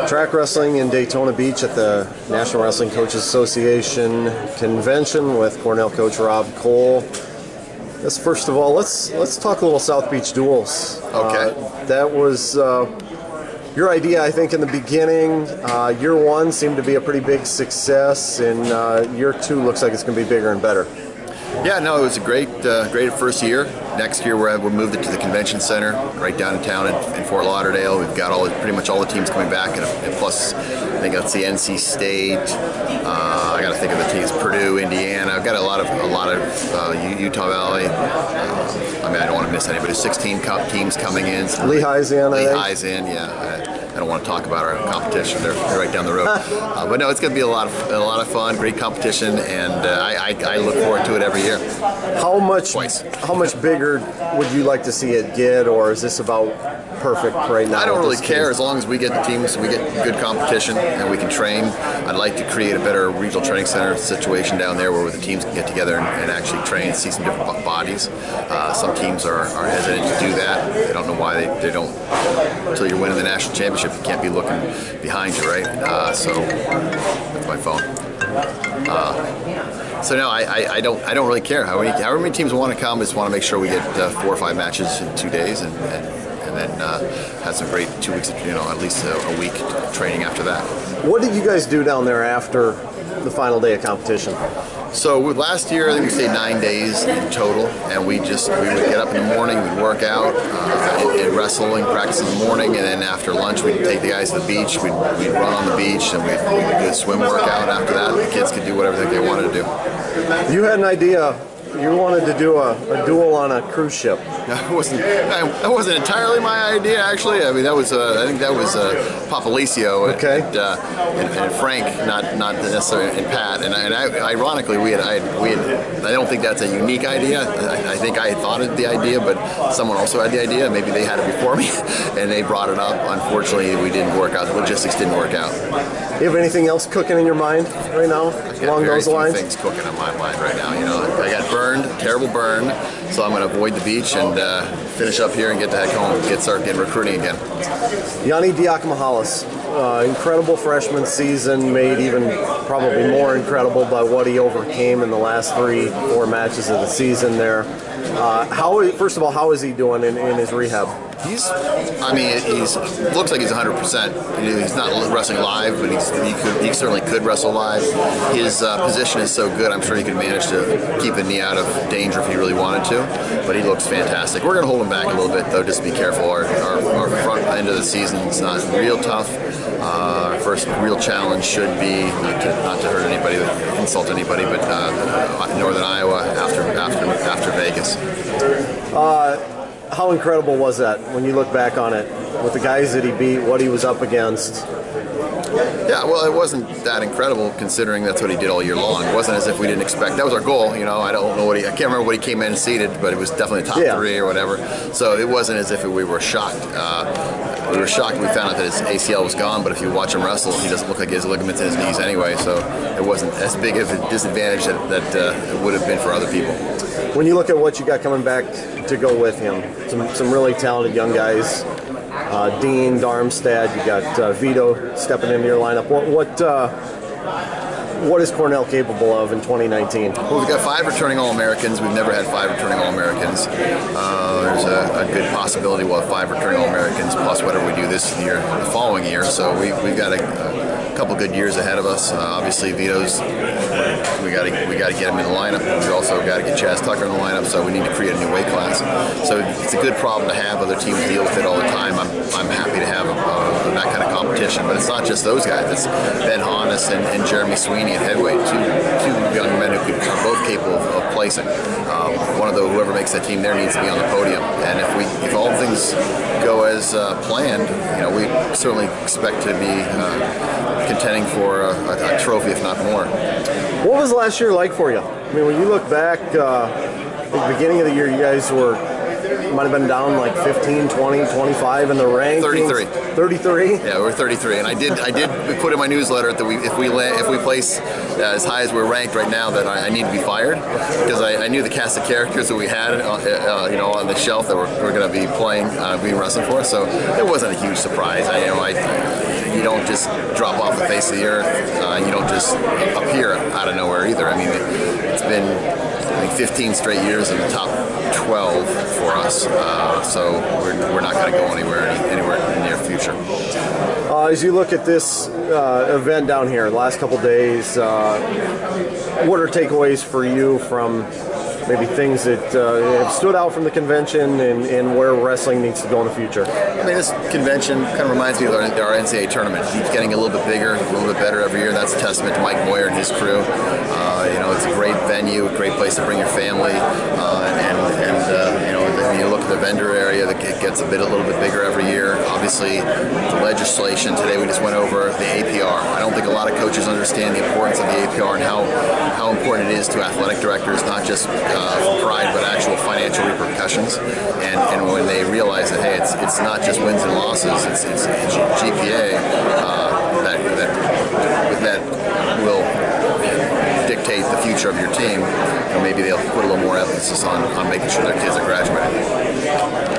Track wrestling in Daytona Beach at the National Wrestling Coaches Association convention with Cornell coach Rob Koll. Yes, first of all, let's talk a little South Beach duels. Okay. That was your idea, I think, in the beginning. Year one seemed to be a pretty big success, and year two looks like it's going to be bigger and better. Yeah, no, it was a great first year. Next year we'll move it to the convention center right downtown in Fort Lauderdale. We've got pretty much all the teams coming back, and plus I think that's the NC State. I got to think of the teams: Purdue, Indiana. I've got a lot of Utah Valley. I mean, I don't want to miss anybody. 16 teams coming in. Lehigh's in. Lehigh's in. Yeah. I don't want to talk about our competition. They're right down the road. But no, it's going to be a lot of fun, great competition, and I look forward to it every year. How much bigger would you like to see it get, or is this about perfect right now? I don't really care as long as we get the teams, we get good competition, and we can train. I'd like to create a better regional training center situation down there where the teams can get together and actually train, see some different bodies. Some teams are hesitant to do that. They don't know why they don't. Until you're winning the national championship, you can't be looking behind you, right? So that's my phone. So no, I don't really care. However many teams want to come, I just want to make sure we get 4 or 5 matches in 2 days, and then have some great 2 weeks, at least a week training after that. What did you guys do down there after the final day of competition? So last year, I think we stayed 9 days in total, and we would get up in the morning, we'd work out, and wrestle and practice in the morning, and then after lunch, we'd take the guys to the beach, we'd run on the beach, and we'd do a swim workout after that. The kids could do whatever they wanted to do. You had an idea. You wanted to do a duel on a cruise ship. That wasn't entirely my idea, actually. I mean, I think that was Papalicio and Frank, not necessarily, and Pat. And ironically, I don't think that's a unique idea. I think I had thought of the idea, but someone also had the idea. Maybe they had it before me, and they brought it up. Unfortunately, we didn't work out. The logistics didn't work out. You have anything else cooking in your mind right now along those lines? Things cooking in my mind right now. I got burned, terrible burn, so I'm going to avoid the beach and finish up here and get the heck home, start getting recruiting again. Yianni Diakomihalis, incredible freshman season, made even probably more incredible by what he overcame in the last 3-4 matches of the season there. First of all, how is he doing in his rehab? He looks like he's 100%. He's not wrestling live, but he certainly could wrestle live. His position is so good, I'm sure he could manage to keep the knee out of danger if he really wanted to, but he looks fantastic. We're going to hold him back a little bit, though, just to be careful. Our front end of the season is not real tough. Our first real challenge should be, not to hurt anybody, insult anybody, but Northern Iowa after Vegas. How incredible was that when you look back on it, with the guys that he beat, what he was up against? Yeah, well, it wasn't that incredible considering that's what he did all year long. It wasn't as if we didn't expect. That was our goal, I don't know I can't remember what he came in and seeded, but it was definitely top 3 or whatever. So it wasn't as if we were shocked. We were shocked when we found out that his ACL was gone, but if you watch him wrestle, he doesn't look like he has ligaments in his knees anyway, so it wasn't as big of a disadvantage that it would have been for other people. When you look at what you got coming back to go with him, some really talented young guys, Dean, Darmstadt, you got Vito stepping into your lineup. What is Cornell capable of in 2019? Well, we've got 5 returning All-Americans. We've never had 5 returning All-Americans. There's a good possibility we'll have 5 returning All-Americans plus whatever we do this year, the following year. So we've got a couple good years ahead of us. Obviously, Vito's, we got to get him in the lineup. We also got to get Chaz Tucker in the lineup. So we need to create a new weight class. So it's a good problem to have. Other teams deal with it all the time. I'm happy to have that kind of competition. But it's not just those guys. It's Ben Honus and Jeremy Sweeney at heavyweight, two young men who are both capable of placing. Whoever makes that team there needs to be on the podium. And if all things go as planned, we certainly expect to be contending for a trophy, if not more. What was last year like for you? I mean, when you look back, at the beginning of the year, you guys might have been down like 15, 20, 25 in the rankings. 33? Yeah, we're 33, and I did put in my newsletter that if we place as high as we're ranked right now, that I need to be fired, because I knew the cast of characters that we had, on the shelf that we're going to be playing, being wrestling for. So it wasn't a huge surprise. you don't just drop off the face of the earth. You don't just appear out of nowhere either. I mean, it's been, I think, 15 straight years in the top 12 for us. So we're not going to go anywhere in the near future. As you look at this event down here, the last couple days, what are takeaways for you from maybe things that have stood out from the convention and where wrestling needs to go in the future? I mean, this convention kind of reminds me of our NCAA tournament. It keeps getting a little bit bigger, a little bit better every year. That's a testament to Mike Moyer and his crew. It's a great venue, a great place to bring your family, when you look at the vendor area, it gets a little bit bigger every year. Obviously, the legislation today we just went over the APR. I don't think a lot of coaches understand the importance of the APR and how important it is to athletic directors, not just for pride, but actual financial repercussions. And when they realize that, hey, it's not just wins and losses, it's GPA that will dictate the future of your team. Maybe they'll put a little more emphasis on making sure their kids are graduating.